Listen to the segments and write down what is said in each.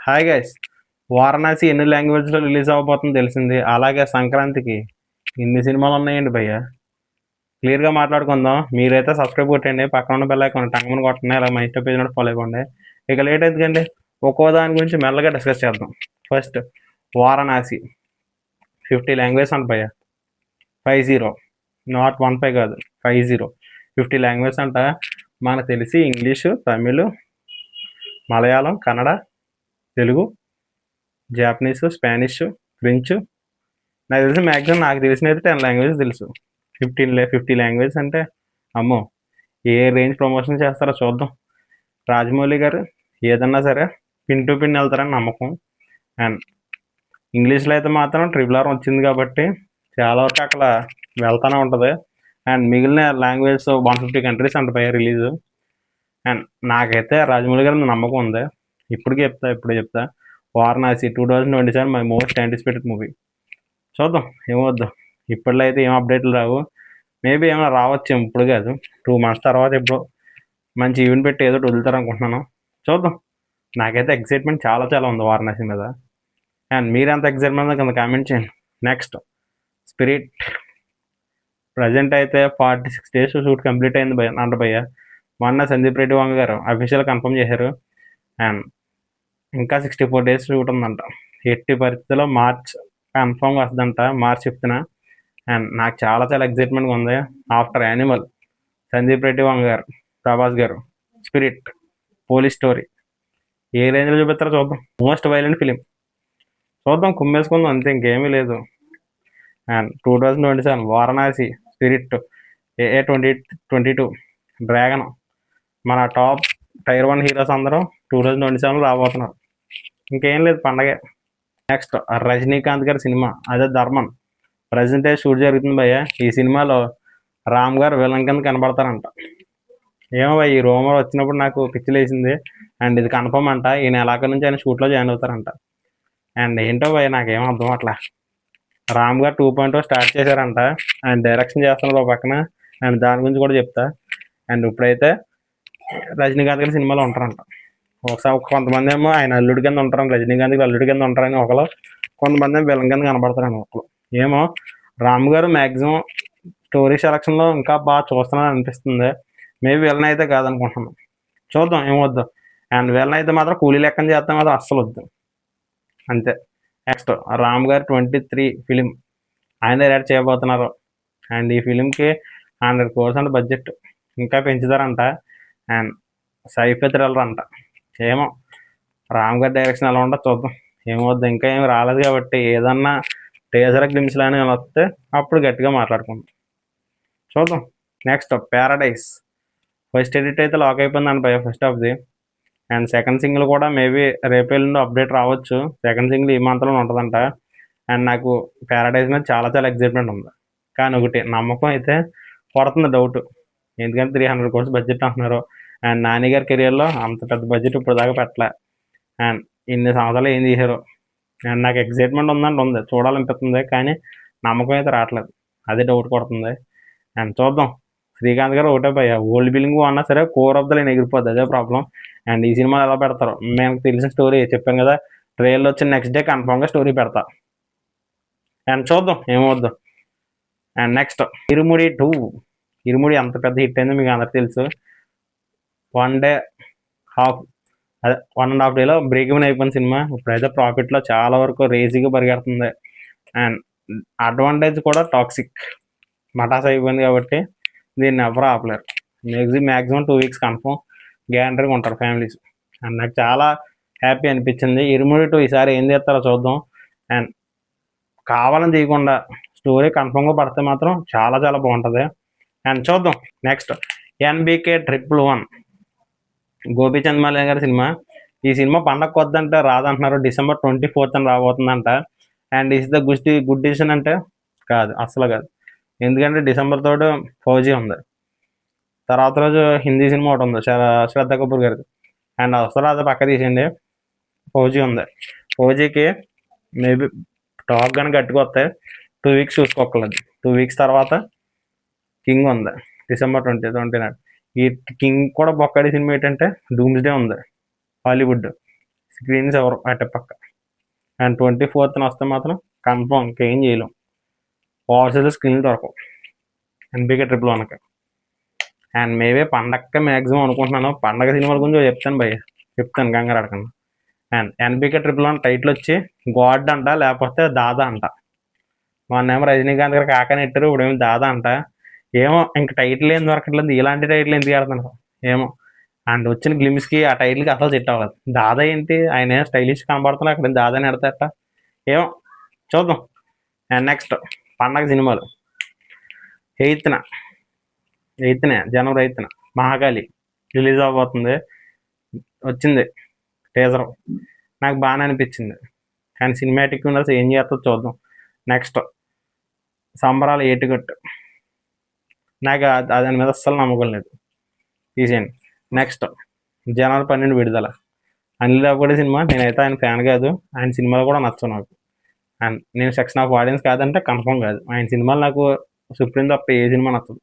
Hi guys. Varanasi ఎన్ని లాంగ్వేజ్లో release అవ్వబోతుందో తెలిసింది. అలాగే సంక్రాంతికి ఇన్ని సినిమాలు ఉన్నాయండి భయ్య. క్లియర్గా మాట్లాడుకుందాం. మీరైతే సబ్స్క్రైబ్ కొట్టండి, పక్కన ఉన్న బెల్ ఐకాన్ టంగమని కొట్టండి, ఇలా మా ఇన్స్టా పేజ్ కూడా ఫాలో అయిపోండి. ఇక లేట్ ఎందుకండి, ఒక్కో దాని గురించి మెల్లగా డిస్కస్ చేద్దాం. ఫస్ట్ వారణాసి 50 లాంగ్వేజ్ అంట భయ్య. 50, నాట్ 15 కాదు, 50 లాంగ్వేజ్ అంట. మనకు తెలిసి English, Tamil, Malayalam, Kannada, Telugu, Japanese, Spanish, French. నాకు తెలిసినైతే 10 లాంగ్వేజ్ తెలుసు. 50 లాంగ్వేజ్ అంటే అమ్మో, ఏ రేంజ్ ప్రమోషన్ చేస్తారో చూద్దాం. రాజమౌళి గారు ఏదన్నా సరే పిన్ టు పిన్ వెళ్తారని నమ్మకం. అండ్ ఇంగ్లీష్లో అయితే మాత్రం RRR వచ్చింది కాబట్టి చాలా వరకు అక్కడ వెళ్తూనే ఉంటుంది. అండ్ మిగిలిన లాంగ్వేజ్ 150 కంట్రీస్ అంట పై రిలీజ్. అండ్ నాకైతే రాజమౌళి గారి మీద నమ్మకం ఉంది. ఇప్పుడు చెప్తా Varanasi 2027 my most anticipated movie. చూద్దాం ఏమవుద్దాం. ఇప్పట్లో అయితే ఏం అప్డేట్లు రావు. మేబీ ఏమైనా రావచ్చు, ఇప్పుడు కాదు, 2 months తర్వాత ఎప్పుడు మంచి ఈవెంట్ పెట్టి ఏదో వదులుతారు అనుకుంటున్నాను. చూద్దాం. నాకైతే ఎక్సైట్మెంట్ చాలా చాలా ఉంది వారణాసి మీద. అండ్ మీరెంత ఎక్సైట్మెంట్ కింద కామెంట్ చేయండి. Next spirit. ప్రజెంట్ అయితే 46 days షూట్ కంప్లీట్ అయింది అంట భయ్య. మొన్న సందీప్ రెడ్డి వంగ గారు అఫీషియల్ కన్ఫర్మ్ చేశారు. అండ్ ఇంకా 64 days షూట్ ఉందంట. ఎట్టి పరిస్థితుల్లో మార్చ్ కన్ఫర్మ్ వస్తుందంట, March 5th. అండ్ నాకు చాలా చాలా ఎక్సైట్మెంట్గా ఉంది. ఆఫ్టర్ యానిమల్, సందీప్ రెడ్డి వంగ గారు, ప్రభాస్ గారు, స్పిరిట్, పోలీస్ స్టోరీ ఏ రేంజ్లో చూపిస్తారో చూద్దాం. మోస్ట్ వైలెంట్ ఫిలిం చూద్దాం, కుమ్మేసుకుందాం అంతే, ఇంకేమీ లేదు. And 2027 Varanasi, spirit, AA 2022, dragon, మన టాప్ Tier 1 హీరోస్ అందరూ 2027 రాబోతున్నారు. ఇంకేం లేదు, పండగే. నెక్స్ట్ రజనీకాంత్ గారి సినిమా, అదే ధర్మన్. ప్రజెంట్ షూట్ జరుగుతుంది భయ్య. ఈ సినిమాలో రామ్ గారు విలన్ కింద కనబడతారంట. ఏమో భయ్య, ఈ రూమర్ వచ్చినప్పుడు నాకు పిచ్చిలేసింది. అండ్ ఇది కన్ఫర్మ్ అంట. ఈ నెలాఖరు నుంచి ఆయన షూట్లో జాయిన్ అవుతారంట. అండ్ ఏంటో భయ్య, నాకేమో అర్థం అట్లా. రామ్ గారు 2.0 స్టార్ట్ చేశారంట. అండ్ డైరెక్షన్ చేస్తున్నారు ఒక పక్కన. అండ్ దాని గురించి కూడా చెప్తా. అండ్ ఇప్పుడైతే రజనీకాంత్ గారి సినిమాలో ఉంటారంట. ఒకసారి కొంతమంది ఏమో ఆయన అల్లుడి కింద ఉంటారని, రజనీకాంత్ అల్లుడి కింద ఉంటారని ఒకరు, కొంతమంది ఏమో విలన్ కింద కనబడతారని ఒకరు. ఏమో రామ్ గారు మ్యాక్సిమం స్టోరీ సెలక్షన్లో ఇంకా బాగా చూస్తున్నారని అనిపిస్తుంది. మేబీ విలన్ అయితే కాదనుకుంటున్నాను. చూద్దాం ఏమొద్దు. అండ్ విలన్ అయితే మాత్రం కూలీ లెక్కన చేస్తే మాత్రం అస్సలు వద్దు, అంతే. నెక్స్ట్ రామ్ గారు 23 ఫిలిం ఆయన డైరెక్ట్ చేయబోతున్నారు. అండ్ ఈ ఫిలింకి 100 crores బడ్జెట్, ఇంకా పెంచుతారంట. అండ్ సైఫ్ థ్రిల్లర్ అంట. ఏమో రామ్ గారి డైరెక్షన్ ఎలా ఉంటుందో చూద్దాం. ఏమవుద్ది, ఇంకా ఏమి రాలేదు కాబట్టి ఏదన్నా టేజర్ గ్లిమ్స్ లానే వస్తే అప్పుడు గట్టిగా మాట్లాడుకుందాం. చూద్దాం. Next Paradise. ఫస్ట్ ఎడిట్ అయితే లాక్ అయిపోయిందండి భయ, ఫస్ట్ హాఫ్ది. అండ్ సెకండ్ సింగిల్ కూడా మేబీ రేపు ఎల్లుండి అప్డేట్ రావచ్చు. సెకండ్ సింగిల్ ఈ మంత్లో ఉంటుందంట. అండ్ నాకు ప్యారడైజ్ మీద చాలా చాలా ఎక్సైట్మెంట్ ఉంది. కానీ ఒకటి నమ్మకం అయితే పడుతుంది, డౌట్. ఎందుకంటే 300 crores బడ్జెట్ అంటున్నారు. అండ్ నాని గారి కెరియర్లో అంత పెద్ద బడ్జెట్ ఇప్పుడు దాకా పెట్టలే. అండ్ ఇన్ని సంవత్సరాలు ఏం తీశారు. అండ్ నాకు ఎక్సైట్మెంట్ ఉంది, చూడాలనిపిస్తుంది. కానీ నమ్మకం అయితే రావట్లేదు, అదే డౌట్ కొడుతుంది. అండ్ చూద్దాం. శ్రీకాంత్ గారు ఒకటే భయ్య, ఓల్డ్ బిల్డింగ్ అన్నా సరే కోర్ ఆఫ్ ద లైన్ ఎగిరిపోద్ది, అదే ప్రాబ్లం. అండ్ ఈ సినిమా ఎలా పెడతారు, మనకు తెలిసిన స్టోరీ చెప్పాం కదా, ట్రైల్లో వచ్చిన నెక్స్ట్ డే కన్ఫామ్గా స్టోరీ పెడతా. అండ్ చూద్దాం ఏమవుద్దు. అండ్ నెక్స్ట్ ఇరుముడి 2. ఇరుముడి ఎంత పెద్ద హిట్ అయిందో మీకు అందరికి తెలుసు. 1.5 డేలో బ్రేక్ ఈవెన్ అయిపోయిన సినిమా. ఇప్పుడైతే ప్రాఫిట్లో చాలా వరకు రేజీగా పరిగెడుతుంది. అండ్ అడ్వాంటేజ్ కూడా టాక్సిక్ మటాస్ అయిపోయింది కాబట్టి దీన్ని ఎవరు ఆపలేరు. మ్యాక్సిమం 2 weeks కన్ఫర్మ్ గ్యారంటీగా ఉంటారు ఫ్యామిలీస్. అండ్ నాకు చాలా హ్యాపీ అనిపించింది. ఇరుముడి 2 ఈసారి ఏం చేస్తారో చూద్దాం. అండ్ కావాలని తీయకుండా స్టోరీ కన్ఫర్మ్గా పడితే మాత్రం చాలా చాలా బాగుంటుంది. అండ్ చూద్దాం. నెక్స్ట్ NBK 111, గోపీచంద్ మాల్యా గారి సినిమా. ఈ సినిమా పండగ వద్దంటే రాదంటున్నారు, December 24th రాబోతుందంట. And is the good decision అంటే కాదు, అస్సలు కాదు. ఎందుకంటే December 3rd ఫౌజీ ఉంది. తర్వాత రోజు హిందీ సినిమా ఒకటి ఉంది, శ్రద్ధ కపూర్ గారికి. అండ్ అసలు అది పక్క తీసేయండి, ఫౌజీ ఉంది. ఫౌజీకి మేబీ టాక్ కానీ గట్టిగా వస్తాయి. 2 weeks చూసుకోగలదు. 2 weeks తర్వాత కింగ్ ఉంది, December 29. ఈ కింగ్ కూడా బొక్కడి సినిమా ఏంటంటే డూమ్స్డే ఉంది, హాలీవుడ్. స్క్రీన్స్ ఎవరు అటు పక్క. అండ్ 24th వస్తే మాత్రం కన్ఫర్మ్ ఇంకేం చేయలేం. ఓవర్సీలో స్క్రీన్లు దొరకవు ఎన్బికే 111కి. అండ్ మేబీ పండగకి మ్యాక్సిమం అనుకుంటున్నాను. పండగ సినిమాల గురించి చెప్తాను భయ్య, చెప్తాను కంగారు అడగండి. అండ్ ఎన్బికే 111 టైటిల్ వచ్చి గాడ్ అంట, లేకపోతే దాదా అంట. మొన్నేమో రజనీకాంత్ గారు కాకని ఇట్టారు, ఇప్పుడు ఏమో దాదా అంట. ఏమో ఇంక టైటిల్ ఏం దొరకట్లేదు, ఇలాంటి టైటిల్ ఎందుకు ఆడుతున్నారు ఏమో. అండ్ వచ్చిన గ్లిమ్స్కి ఆ టైటిల్కి అసలు సెట్ అవ్వలేదు. దాదా ఏంటి, ఆయన స్టైలిష్ కనబడుతున్నా అక్కడ దాదాని ఎడతాట ఏమో, చూద్దాం. అండ్ నెక్స్ట్ పండగ సినిమాలు 8th జనవరి 8th మహాకాళి రిలీజ్ అవబోతుంది. వచ్చింది టీజర్, నాకు బాగానే అనిపించింది. కానీ సినిమాటిక్ యూనివర్స్ ఏం చేస్తుందో చూద్దాం. నెక్స్ట్ సంబరాలు ఏటుగట్టు, నాకు దాని మీద అస్సలు నమ్మకం లేదు, తీసేయండి. నెక్స్ట్ జనవరి 12 విడుదల అనిల్ రావిపూడి సినిమా. నేనైతే ఆయన ఫ్యాన్ కాదు, ఆయన సినిమాలు కూడా నచ్చవు నాకు. అండ్ నేను సెక్షన్ ఆఫ్ ఆడియన్స్ కాదంటే కన్ఫర్మ్ కాదు. ఆయన సినిమాలు నాకు సుప్రీం తప్ప ఏ సినిమా నచ్చదు.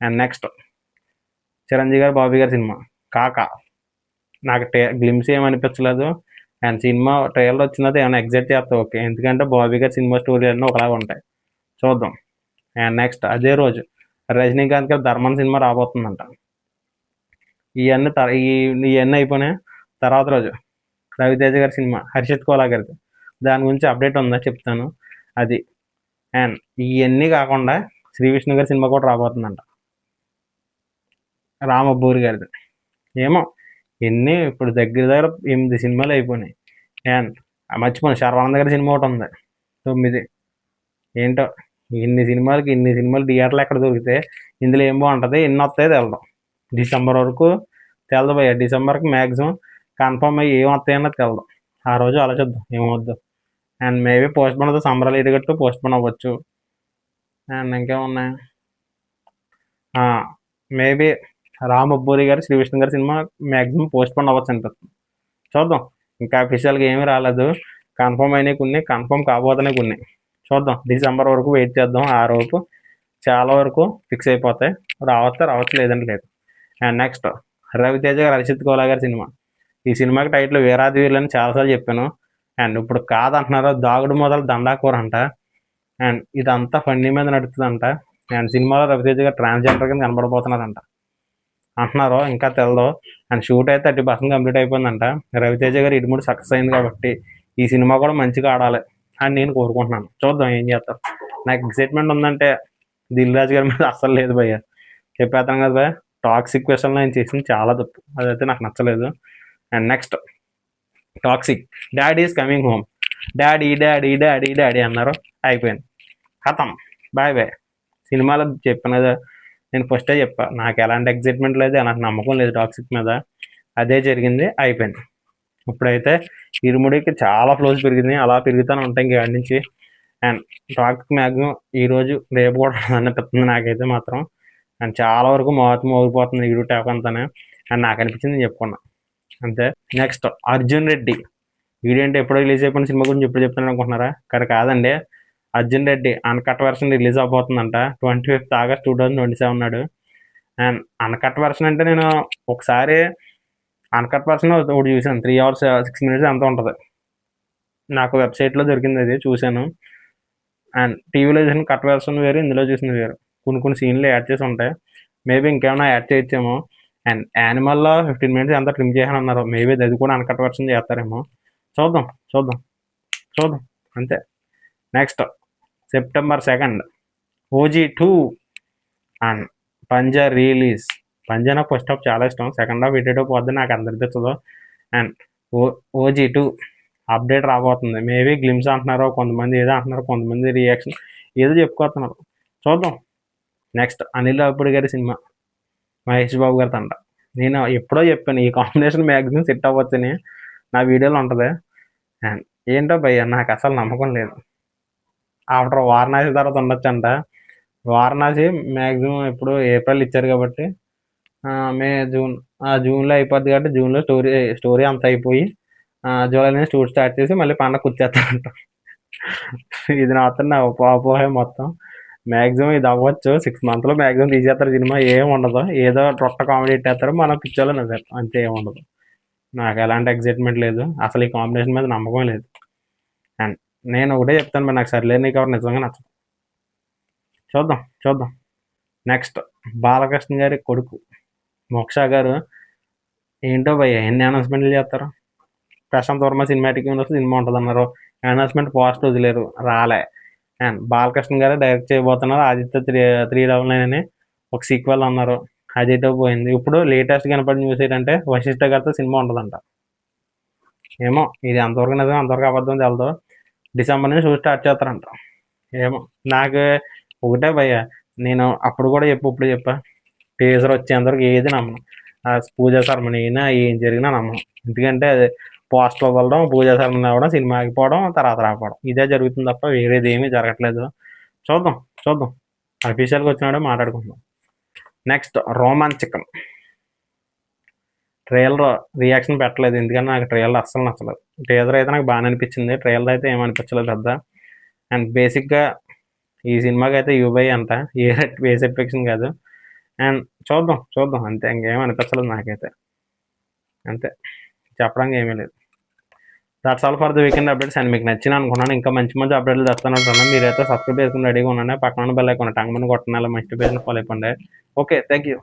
అండ్ నెక్స్ట్ చిరంజీవి గారు బాబీ గారి సినిమా కాకా, నాకు గ్లిమ్స్ ఏమనిపించలేదు. అండ్ సినిమా ట్రైలర్ వచ్చినది ఏమైనా ఎగ్జైట్ చేస్తా ఓకే, ఎందుకంటే బాబీ గారి సినిమా స్టోరీ అన్నీ ఒకలాగా ఉంటాయి, చూద్దాం. అండ్ నెక్స్ట్ అదే రోజు రజనీకాంత్ గారి ధర్మన్ సినిమా రాబోతుందంట. ఇవన్నీ అయిపోయినాయి. తర్వాత రోజు రవితేజ గారి సినిమా హర్షిత్ కోలా గారిది, దాని గురించి అప్డేట్ ఉందా చెప్తాను అది. అండ్ ఇవన్నీ కాకుండా శ్రీ విష్ణు గారి సినిమా కూడా రాబోతుందంట, రామబ్బూరి గారిది. ఏమో ఎన్ని ఇప్పుడు దగ్గర 8 సినిమాలు అయిపోయినాయి. అండ్ మర్చిపోయాను శర్వానంద్ గారి సినిమా ఒకటి ఉంది 9. ఏంటో ఇన్ని సినిమాలు థియేటర్లు ఎక్కడ దొరికితే ఇందులో ఏం బాగుంటుంది, ఎన్ని వస్తాయో తెలదాం. డిసెంబర్ వరకు తెలదు భయ్య, డిసెంబర్కి మ్యాక్సిమం కన్ఫర్మ్ అయ్యి ఏం వస్తాయన్నది తెలదాం. ఆ రోజు ఆలోచిద్దాం ఏమవుద్దు. అండ్ మేబీ పోస్ట్ పోన్ అవుతుంది, సంబరాలు ఇటుగట్టు పోస్ట్ పోన్ అవ్వచ్చు. అండ్ ఇంకేమున్నాయి, మేబీ రామ్ అబ్బూరి గారు శ్రీ విష్ణు గారి సినిమా మ్యాక్సిమం పోస్ట్ పోన్ అవ్వచ్చు అనిపిస్తుంది, చూద్దాం. ఇంకా అఫీషియల్గా ఏమీ రాలేదు, కన్ఫర్మ్ అయినాయి కొన్ని, కన్ఫర్మ్ కాబోతున్నాయి కొన్ని, చూద్దాం. డిసెంబర్ వరకు వెయిట్ చేద్దాం, ఆ రోజు చాలా వరకు ఫిక్స్ అయిపోతాయి. రావచ్చు లేదంటే లేదు. అండ్ నెక్స్ట్ రవితేజ గారు హర్షిత్ కోలా గారి సినిమా. ఈ సినిమాకి టైటిల్ వీరాది వీరులు అని చాలాసార్లు చెప్పాను. అండ్ ఇప్పుడు కాదంటున్నారు, దాగుడు మొదలు దండాకూర అంట. అండ్ ఇదంతా ఫండీ మీద నడుస్తుందంట. అండ్ సినిమాలో రవితేజ గారు ట్రాన్స్జెండర్ కింద కనబడబోతున్నారంట అంటున్నారు, ఇంకా తెలదు. అండ్ షూట్ అయితే 30% కంప్లీట్ అయిపోయిందంట. రవితేజ గారు ఇటుముడి సక్సెస్ అయింది కాబట్టి ఈ సినిమా కూడా మంచిగా ఆడాలి అని నేను కోరుకుంటున్నాను, చూద్దాం ఏం చేస్తారు. నాకు ఎక్సైట్మెంట్ ఉందంటే దిల్ రాజు గారి మీద అస్సలు లేదు భయ్య, చెప్పేస్తాను కదా భయ్య. టాక్సిక్ విషయంలో ఆయన చేసింది చాలా తప్పు, అదైతే నాకు నచ్చలేదు. And next toxic daddy is coming home, daddy daddy daddy daddy అన్నారు, అయిపోయింది, ఖతం, బాయ్ బాయ్. సినిమాలో చెప్పాను కదా, నేను ఫస్టే చెప్పా, నాకు ఎలాంటి ఎగ్జైట్మెంట్ లేదు, నాకు నమ్మకం లేదు టాక్సిక్ మీద. అదే జరిగింది, అయిపోయింది. ఇప్పుడైతే ఇరుముడికి చాలా ఫ్లోస్ పెరిగింది, అలా పెరుగుతూనే ఉంటాయి ఇంక ఇక్కడి నుంచి. అండ్ టాక్సిక్ మ్యాక్సిమం ఈరోజు రేపు కూడా అనిపిస్తుంది నాకైతే మాత్రం. అండ్ చాలా వరకు మోగిపోతుంది ఇరు ట్యాప్ అంతానే. అండ్ నాకు అనిపించింది నేను చెప్పుకున్నా అంతే. నెక్స్ట్ అర్జున్ రెడ్డి, వీడేంటి ఎప్పుడో రిలీజ్ అయిపోయిన సినిమా గురించి ఎప్పుడు చెప్తాను అనుకుంటున్నారా, కానీ కాదండి. Arjun Reddy uncut version release అవబోతుందంట 25th August 2027 నాడు. అండ్ అన్కట్ వెర్షన్ అంటే నేను ఒకసారి అన్కట్ వెర్షన్ ఒకటి చూసాను, 3 hours 6 minutes అంత ఉంటుంది, నాకు వెబ్సైట్లో దొరికింది, అది చూశాను. అండ్ టీవీలో చూసిన కట్ వెర్షన్ వేరు, ఇందులో చూసిన వేరు, కొన్ని సీన్లు యాడ్ చేసి ఉంటాయి, మేబీ ఇంకేమైనా యాడ్ చేయొచ్చేమో. అండ్ యానిమల్లో 15 minutes అంతా ట్రిమ్ చేయాలని అన్నారు, మేబీ అది కూడా అన్కట్ వెర్షన్ చేస్తారేమో, చూద్దాం అంతే. Next September 2 OG2 and Panjaa release. Panjaa నాకు ఫస్ట్ హాఫ్ చాలా ఇష్టం, సెకండ్ హాఫ్ ఎటో పోద్ది నాకు అందరిపించదు. అండ్ OG2 అప్డేట్ రాబోతుంది, మేబీ గ్లిమ్స్ అంటున్నారు కొంతమంది, ఏదో అంటున్నారు కొంతమంది, రియాక్షన్ ఏదో చెప్పుకోతున్నారు, చూద్దాం. నెక్స్ట్ అనిల్ రావిపూడి గారి సినిమా మహేష్ బాబు గారి తండ. నేను ఎప్పుడో చెప్పాను ఈ కాంబినేషన్ మ్యాక్సిమం సెట్ అవ్వచ్చని, నా వీడియోలో ఉంటుంది. అండ్ ఏంటో భయ్య నాకు అసలు నమ్మకం లేదు. ఆఫ్టర్ వారణాసి తర్వాత ఉండొచ్చంట. వారణాసి మ్యాక్సిమం ఇప్పుడు ఏప్రిల్ ఇచ్చారు కాబట్టి మే జూన్లో అయిపోద్ది కాబట్టి జూన్లో స్టోరీ అంతా అయిపోయి జూలై నుంచి షూట్ స్టార్ట్ చేసి మళ్ళీ పండగ కూర్చేస్తారంట. ఇది మాత్రం నా అపోహ మొత్తం. మ్యాక్సిమం ఇది అవ్వచ్చు, 6 monthsలో మ్యాక్సిమం తీసేస్తారు సినిమా, ఏం ఉండదు, ఏదో రొట్ట కామెడీ ఇట్టేస్తారు, మనం పిక్చర్లో నవ్వుతాం, అంతే, ఏముండదు. నాకు ఎలాంటి ఎగ్జైట్మెంట్ లేదు, అసలు ఈ కాంబినేషన్ మీద నమ్మకం లేదు. అండ్ నేను ఒకటే చెప్తాను మరి, నాకు సరిలేరు నీకు ఎవరు నిజంగా నచ్చదు. చూద్దాం చూద్దాం. నెక్స్ట్ బాలకృష్ణ గారి కొడుకు మోక్ష గారు, ఏంటో భయ్య ఎన్ని అనౌన్స్మెంట్లు చేస్తారు. Prashanth Varma cinematic universe cinema ఉంటుంది అన్నారు, అనౌన్స్మెంట్ పోస్ట్ వదిలేరు, రాలే. అండ్ బాలకృష్ణ గారు డైరెక్ట్ చేయబోతున్నారు ఆదిత్య 399 అని ఒక సీక్వెల్ అన్నారు, అదైతే పోయింది. ఇప్పుడు లేటెస్ట్ కనపడి న్యూస్ ఏంటంటే వశిష్ఠ గారితో సినిమా ఉంటుందంట. ఏమో ఇది అంతవరకు నిజం అంతవరకు అబద్ధం తెలదు. డిసెంబర్ నుంచి షూట్ స్టార్ట్ చేస్తారంట. ఏమో నాకు ఒకటే భయ్య, నేను అప్పుడు కూడా ఇప్పుడు చెప్పా, టీజర్ వచ్చేంతవరకు ఏది నమ్మను. ఆ పూజా శర్మని అయినా ఏం జరిగినా నమ్మను. ఎందుకంటే అది పోస్టర్ వదలడం, పూజా శర్మని అవ్వడం, సినిమా ఆగిపోవడం, తర్వాత రాకపోవడం, ఇదే జరుగుతుంది తప్ప వేరేది ఏమీ జరగట్లేదు. చూద్దాం చూద్దాం, అఫీషియల్గా వచ్చినాడే మాట్లాడుకుందాం. నెక్స్ట్ రోమాంచకం ట్రైలర్ రియాక్షన్ పెట్టలేదు, ఎందుకంటే నాకు ట్రైలర్ అస్సలు నచ్చలేదు. టీజర్ అయితే నాకు బాగానే అనిపించింది, ట్రైలర్ అయితే ఏమనిపించలేదు పెద్ద. అండ్ బేసిక్గా ఈ సినిమాకి అయితే యూబై అంట, ఏ బేస్ ఎఫెక్షన్ కాదు. అండ్ చూద్దాం చూద్దాం అంతే, ఇంకేం అనిపించలేదు నాకైతే. అంతే, చెప్పడానికి ఏమీ లేదు. That's all for the weekend updates. And మీకు నచ్చిన అనుకున్నాను, ఇంకా మంచి మంచి అప్డేట్లు తెస్తానంటున్నాను. మీరైతే సబ్స్క్రైబ్ చేసుకుని రెడీగా ఉన్నాను, పక్కన బెల్ ఐకాన్ టంగ్ కొట్టనాలి, మంచి పేజ్ని ఫాలో అయిపోండి. Okay, thank you.